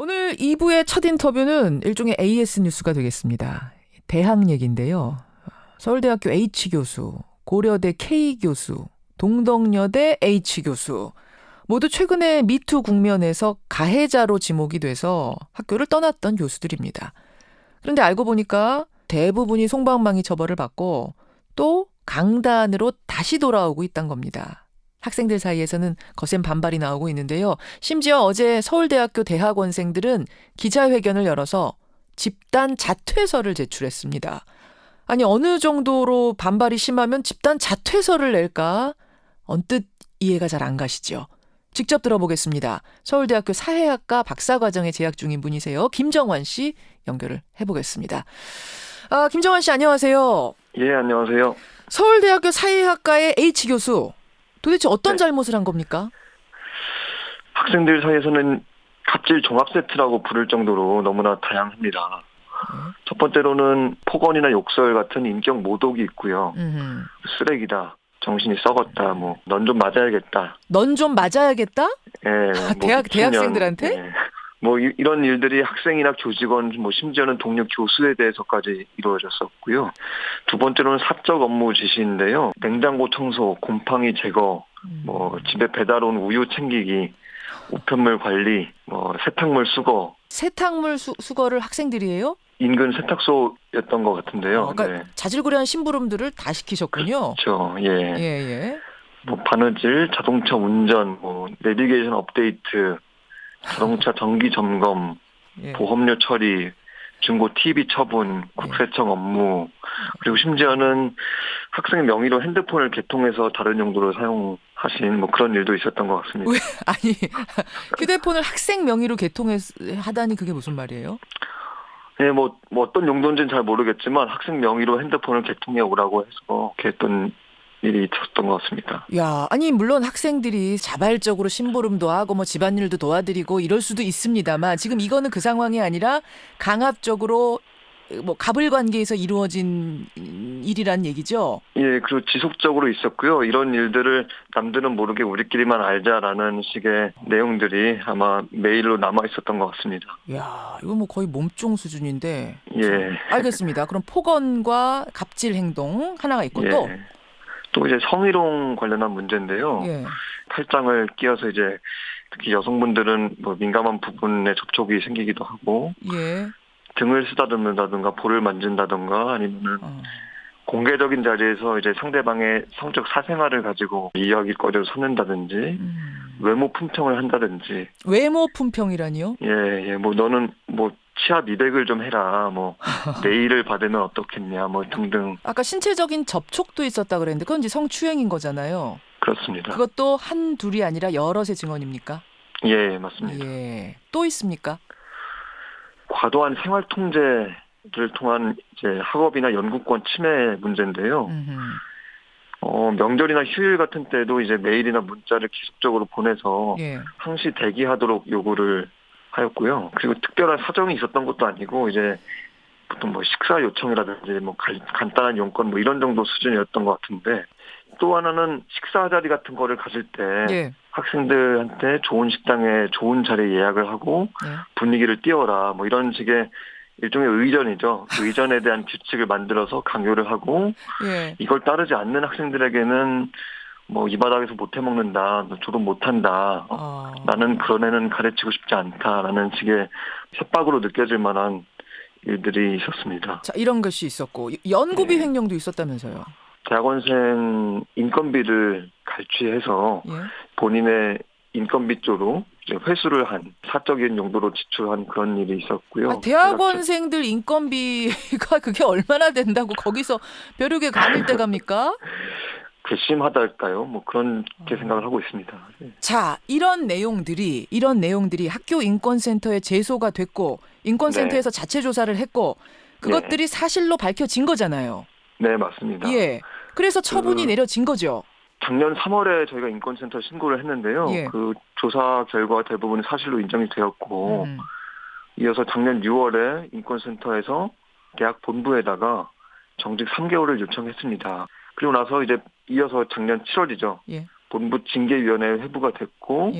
오늘 2부의 첫 인터뷰는 일종의 AS 뉴스가 되겠습니다. 대학 얘기인데요. 서울대학교 H 교수, 고려대 K 교수, 동덕여대 H 교수 모두 최근에 미투 국면에서 가해자로 지목이 돼서 학교를 떠났던 교수들입니다. 그런데 알고 보니까 대부분이 솜방망이 처벌을 받고 또 강단으로 다시 돌아오고 있다는 겁니다. 학생들 사이에서는 거센 반발이 나오고 있는데요. 심지어 어제 서울대학교 대학원생들은 기자회견을 열어서 집단 자퇴서를 제출했습니다. 아니, 어느 정도로 반발이 심하면 집단 자퇴서를 낼까? 언뜻 이해가 잘 안 가시죠? 직접 들어보겠습니다. 서울대학교 사회학과 박사과정에 재학 중인 분이세요. 김정환 씨 연결을 해보겠습니다. 김정환 씨 안녕하세요. 예, 안녕하세요. 서울대학교 사회학과의 H 교수. 도대체 어떤 잘못을 한 겁니까? 학생들 사이에서는 갑질 종합 세트라고 부를 정도로 너무나 다양합니다. 첫 번째로는 폭언이나 욕설 같은 인격 모독이 있고요. 쓰레기다, 정신이 썩었다, 넌 좀 맞아야겠다. 넌 좀 맞아야겠다? 예, 대학생들한테? 예. 이런 일들이 학생이나 교직원, 심지어는 동료 교수에 대해서까지 이루어졌었고요. 두 번째로는 사적 업무 지시인데요. 냉장고 청소, 곰팡이 제거, 집에 배달 온 우유 챙기기, 우편물 관리, 세탁물 수거. 세탁물 수거를 학생들이 해요? 인근 세탁소였던 것 같은데요. 그러니까 네. 자질구레한 심부름들을 다 시키셨군요. 그렇죠. 예. 예. 바느질, 자동차 운전, 내비게이션 업데이트, 자동차 정기 점검, 예. 보험료 처리, 중고 TV 처분, 국세청 업무, 그리고 심지어는 학생의 명의로 핸드폰을 개통해서 다른 용도로 사용하신 그런 일도 있었던 것 같습니다. 왜? 아니, 휴대폰을 학생 명의로 개통하다니 그게 무슨 말이에요? 네, 어떤 용도인지는 잘 모르겠지만 학생 명의로 핸드폰을 개통해 오라고 해서 했던 일이 있었던 것 같습니다. 야, 아니 물론 학생들이 자발적으로 심부름도 하고 집안일도 도와드리고 이럴 수도 있습니다만 지금 이거는 그 상황이 아니라 강압적으로 갑을 관계에서 이루어진 일이란 얘기죠? 예, 그리고 지속적으로 있었고요. 이런 일들을 남들은 모르게 우리끼리만 알자라는 식의 내용들이 아마 메일로 남아 있었던 것 같습니다. 야, 이거 거의 몸종 수준인데. 예. 알겠습니다. 그럼 폭언과 갑질 행동 하나가 있고 또 이제 성희롱 관련한 문제인데요. 예. 팔짱을 끼워서 이제 특히 여성분들은 민감한 부분에 접촉이 생기기도 하고, 예. 등을 쓰다듬는다든가 볼을 만진다든가 아니면은 공개적인 자리에서 이제 상대방의 성적 사생활을 가지고 이야기거리로 삼는다든지 외모 품평을 한다든지. 외모 품평이라니요? 예. 너는 치아 미백을 좀 해라. 네일을 받으면 어떻겠냐. 등등. 아까 신체적인 접촉도 있었다 그랬는데 그건 이제 성추행인 거잖아요. 그렇습니다. 그것도 한 둘이 아니라 여럿의 증언입니까? 예, 맞습니다. 예. 또 있습니까? 과도한 생활 통제를 통한 이제 학업이나 연구권 침해 문제인데요. 명절이나 휴일 같은 때도 이제 메일이나 문자를 계속적으로 보내서 항시 대기하도록 요구를 하였고요. 그리고 특별한 사정이 있었던 것도 아니고 이제 보통 식사 요청이라든지 간단한 용건 이런 정도 수준이었던 것 같은데, 또 하나는 식사 자리 같은 거를 가질 때 학생들한테 좋은 식당에 좋은 자리 예약을 하고 분위기를 띄워라 이런 식의 일종의 의전이죠. 의전에 대한 규칙을 만들어서 강요를 하고 이걸 따르지 않는 학생들에게는 이 바닥에서 못 해먹는다, 저도 못한다, 나는 그런 애는 가르치고 싶지 않다라는 식의 협박으로 느껴질 만한 일들이 있었습니다. 자, 이런 것이 있었고 연구비 횡령도 있었다면서요? 대학원생 인건비를 갈취해서 본인의 인건비 쪽으로 회수를 한 사적인 용도로 지출한 그런 일이 있었고요. 대학원생들 인건비가 그게 얼마나 된다고 거기서 벼룩에 가밀 때 갑니까? 괘씸하달까요? 그렇게 생각을 하고 있습니다. 자, 이런 내용들이 학교 인권센터에 제소가 됐고 인권센터에서 자체 조사를 했고 그것들이 사실로 밝혀진 거잖아요. 네, 맞습니다. 예. 그래서 처분이 내려진 거죠. 작년 3월에 저희가 인권센터 신고를 했는데요. 그 조사 결과 대부분 사실로 인정이 되었고 이어서 작년 6월에 인권센터에서 대학 본부에다가 정직 3개월을 요청했습니다. 그리고 나서 이제 이어서 작년 7월이죠. 본부 징계위원회 회부가 됐고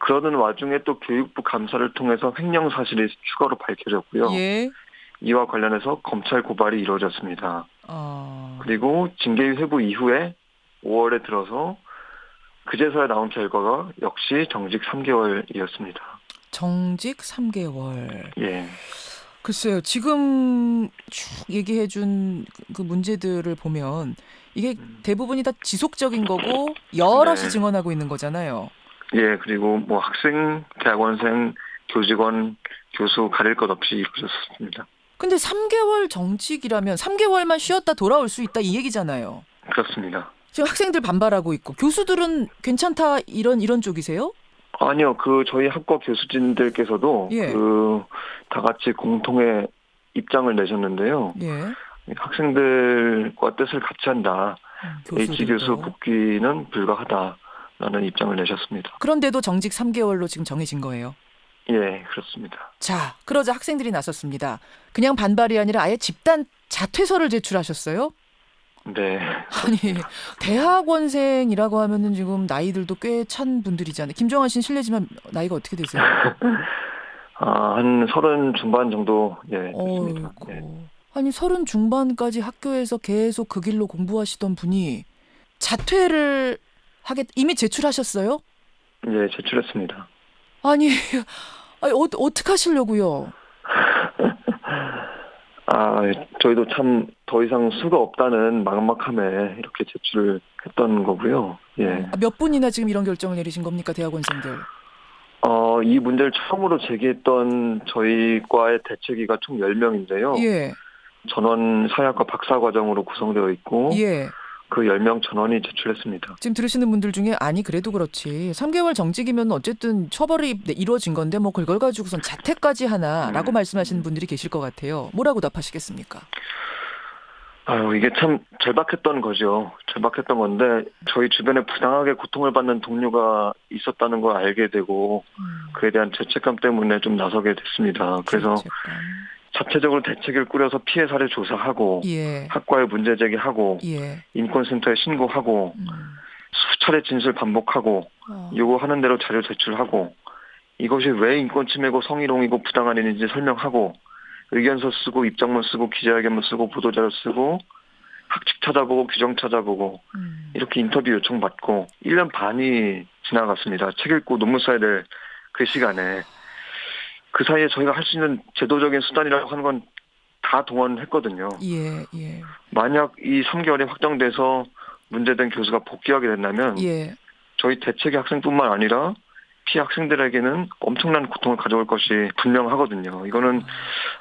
그러는 와중에 또 교육부 감사를 통해서 횡령 사실이 추가로 밝혀졌고요. 예. 이와 관련해서 검찰 고발이 이루어졌습니다. 아. 그리고 징계위 회부 이후에 5월에 들어서 그제서야 나온 결과가 역시 정직 3개월이었습니다. 정직 3개월. 예. 글쎄요. 지금 쭉 얘기해 준 그 문제들을 보면 이게 대부분이 다 지속적인 거고 여럿이 네. 증언하고 있는 거잖아요. 예, 그리고 뭐 학생, 대학원생, 교직원, 교수 가릴 것 없이 이루어졌습니다. 근데 3개월 정직이라면 3개월만 쉬었다 돌아올 수 있다 이 얘기잖아요. 그렇습니다. 지금 학생들 반발하고 있고 교수들은 괜찮다 이런 쪽이세요? 아니요, 저희 학과 교수진들께서도 예. 다 같이 공통의 입장을 내셨는데요. 예. 학생들과 뜻을 같이 한다. H 교수 교수들도. 복귀는 불가하다라는 입장을 내셨습니다. 그런데도 정직 3개월로 지금 정해진 거예요. 예, 그렇습니다. 자, 그러자 학생들이 나섰습니다. 그냥 반발이 아니라 아예 집단 자퇴서를 제출하셨어요? 네. 아니, 대학원생이라고 하면은 지금 나이들도 꽤 찬 분들이잖아요. 김정환 씨는 실례지만 나이가 어떻게 되세요? 한 30 중반 정도, 예, 됐습니다. 어이구. 예. 아니, 30 중반까지 학교에서 계속 그 길로 공부하시던 분이 자퇴를 이미 제출하셨어요? 예, 제출했습니다. 아니, 어떻게 하시려고요? 저희도 참 더 이상 수가 없다는 막막함에 이렇게 제출을 했던 거고요. 예. 몇 분이나 지금 이런 결정을 내리신 겁니까, 대학원생들? 이 문제를 처음으로 제기했던 저희 과의 대책위가 총 10명인데요. 예. 전원 사회학과 박사 과정으로 구성되어 있고, 예. 그 10명 전원이 제출했습니다. 지금 들으시는 분들 중에 아니 그래도 그렇지 3개월 정직이면 어쨌든 처벌이 이루어진 건데 뭐 그걸 가지고선 자퇴까지 하나라고 말씀하시는 분들이 계실 것 같아요. 뭐라고 답하시겠습니까? 이게 참 절박했던 거죠. 절박했던 건데 저희 주변에 부당하게 고통을 받는 동료가 있었다는 걸 알게 되고 그에 대한 죄책감 때문에 좀 나서게 됐습니다. 그래서 자체적으로 대책을 꾸려서 피해 사례 조사하고 예. 학과에 문제 제기하고 예. 인권센터에 신고하고 수차례 진술 반복하고 요구하는 대로 자료 제출하고 이것이 왜 인권 침해고 성희롱이고 부당한 일인지 설명하고 의견서 쓰고 입장문 쓰고 기자회견문 쓰고 보도자료 쓰고 학칙 찾아보고 규정 찾아보고 이렇게 인터뷰 요청 받고 1년 반이 지나갔습니다. 책 읽고 논문 써야 될 그 시간에 그 사이에 저희가 할 수 있는 제도적인 수단이라고 하는 건 다 동원했거든요. 예, 예. 만약 이 3개월이 확정돼서 문제된 교수가 복귀하게 된다면 예. 저희 대책의 학생뿐만 아니라 피해 학생들에게는 엄청난 고통을 가져올 것이 분명하거든요. 이거는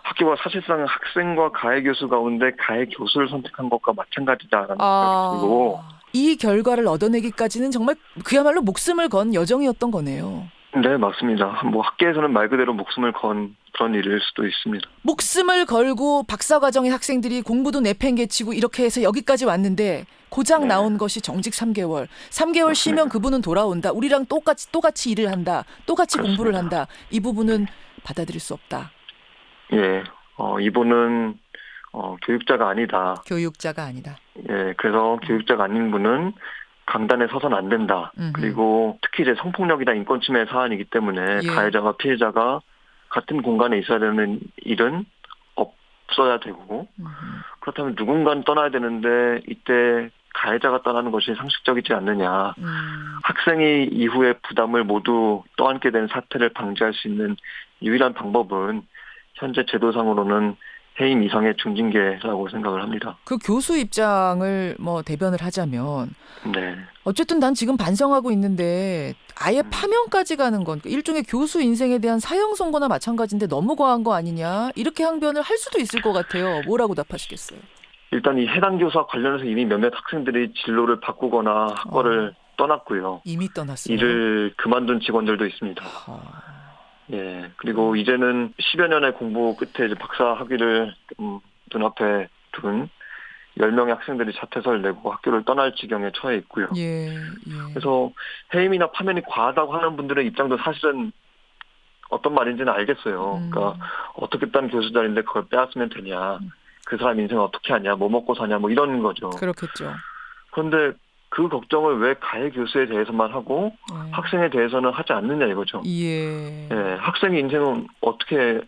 학교가 사실상 학생과 가해 교수 가운데 가해 교수를 선택한 것과 마찬가지다라는 생각이 들고 이 결과를 얻어내기까지는 정말 그야말로 목숨을 건 여정이었던 거네요. 네, 맞습니다. 뭐 학계에서는 말 그대로 목숨을 건 그런 일일 수도 있습니다. 목숨을 걸고 박사과정의 학생들이 공부도 내팽개치고 이렇게 해서 여기까지 왔는데 고작 나온 것이 정직 3개월. 3개월 맞습니다. 쉬면 그분은 돌아온다. 우리랑 똑같이 일을 한다. 똑같이 그렇습니다. 공부를 한다. 이 부분은 받아들일 수 없다. 예, 이분은 교육자가 아니다. 교육자가 아니다. 예, 그래서 교육자가 아닌 분은 강단에 서서는 안 된다. 그리고 특히 이제 성폭력이나 인권침해 사안이기 때문에 예. 가해자가 피해자가 같은 공간에 있어야 되는 일은 없어야 되고 그렇다면 누군가는 떠나야 되는데 이때 가해자가 떠나는 것이 상식적이지 않느냐. 학생이 이후에 부담을 모두 떠안게 되는 사태를 방지할 수 있는 유일한 방법은 현재 제도상으로는 해임 이상의 중징계라고 생각을 합니다. 그 교수 입장을 뭐 대변을 하자면 네. 어쨌든 난 지금 반성하고 있는데 아예 파면까지 가는 건 일종의 교수 인생에 대한 사형 선고나 마찬가지인데 너무 과한 거 아니냐 이렇게 항변을 할 수도 있을 것 같아요. 뭐라고 답하시겠어요? 일단 이 해당 교수와 관련해서 이미 몇몇 학생들이 진로를 바꾸거나 학과를 떠났고요. 이미 떠났어요. 일을 그만둔 직원들도 있습니다. 예, 그리고 이제는 10여 년의 공부 끝에 이제 박사 학위를 눈앞에 둔 10명의 학생들이 자퇴서를 내고 학교를 떠날 지경에 처해 있고요. 예. 그래서 해임이나 파면이 과하다고 하는 분들의 입장도 사실은 어떤 말인지는 알겠어요. 그러니까 어떻게 딴 교수 자리인데 그걸 빼앗으면 되냐. 그 사람 인생 어떻게 하냐. 뭐 먹고 사냐. 뭐 이런 거죠. 그렇겠죠. 그런데 그 걱정을 왜 가해 교수에 대해서만 하고 학생에 대해서는 하지 않느냐 이거죠. 예. 예, 학생의 인생은 어떻게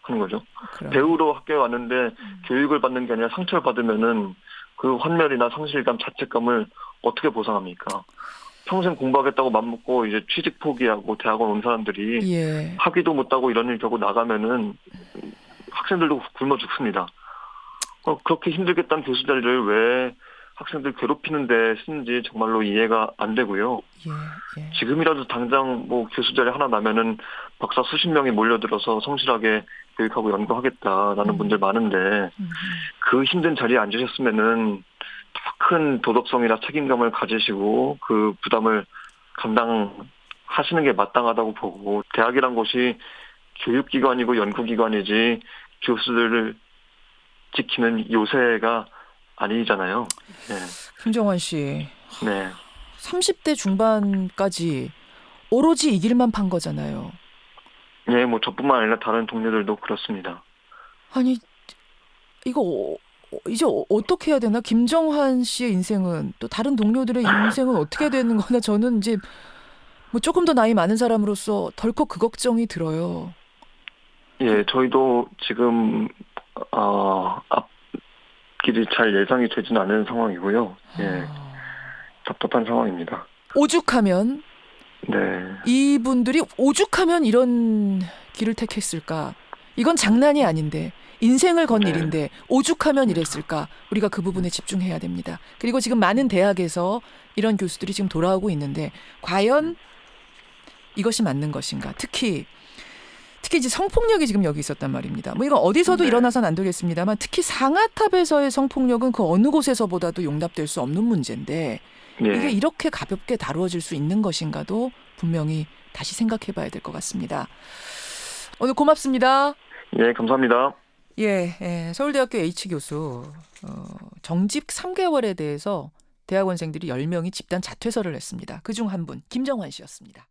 하는 거죠? 배우로 학교에 왔는데 교육을 받는 게 아니라 상처를 받으면은 그 환멸이나 상실감, 자책감을 어떻게 보상합니까? 평생 공부하겠다고 맘먹고 이제 취직 포기하고 대학원 온 사람들이 예. 학위도 못하고 이런 일 겪고 나가면은 학생들도 굶어 죽습니다. 그렇게 힘들겠다는 교수 자리를 왜 학생들 괴롭히는 데 쓰는지 정말로 이해가 안 되고요. 예. 지금이라도 당장 뭐 교수 자리 하나 나면은 박사 수십 명이 몰려들어서 성실하게 교육하고 연구하겠다라는 분들 많은데 그 힘든 자리에 앉으셨으면은 더 큰 도덕성이나 책임감을 가지시고 그 부담을 감당하시는 게 마땅하다고 보고 대학이란 곳이 교육기관이고 연구기관이지 교수들을 지키는 요새가 아니잖아요. 네. 김정환 씨. 네. 30대 중반까지 오로지 이 길만 판 거잖아요. 네, 뭐 저뿐만 아니라 다른 동료들도 그렇습니다. 아니 이거 이제 어떻게 해야 되나? 김정환 씨의 인생은 또 다른 동료들의 인생은 어떻게 되는 거나 저는 이제 뭐 조금 더 나이 많은 사람으로서 덜컥 그 걱정이 들어요. 예, 저희도 지금 앞길이 잘 예상이 되지는 않은 상황이고요. 예, 답답한 상황입니다. 오죽하면 네. 이분들이 오죽하면 이런 길을 택했을까? 이건 장난이 아닌데 인생을 건 일인데 오죽하면 이랬을까? 우리가 그 부분에 집중해야 됩니다. 그리고 지금 많은 대학에서 이런 교수들이 지금 돌아오고 있는데 과연 이것이 맞는 것인가? 특히 이제 성폭력이 지금 여기 있었단 말입니다. 뭐 이건 어디서도 일어나선 안 되겠습니다만 특히 상하탑에서의 성폭력은 그 어느 곳에서보다도 용납될 수 없는 문제인데 이게 이렇게 가볍게 다루어질 수 있는 것인가도 분명히 다시 생각해 봐야 될 것 같습니다. 오늘 고맙습니다. 예, 감사합니다. 예, 서울대학교 H교수 정직 3개월에 대해서 대학원생들이 10명이 집단 자퇴서를 냈습니다. 그중 한 분 김정환 씨였습니다.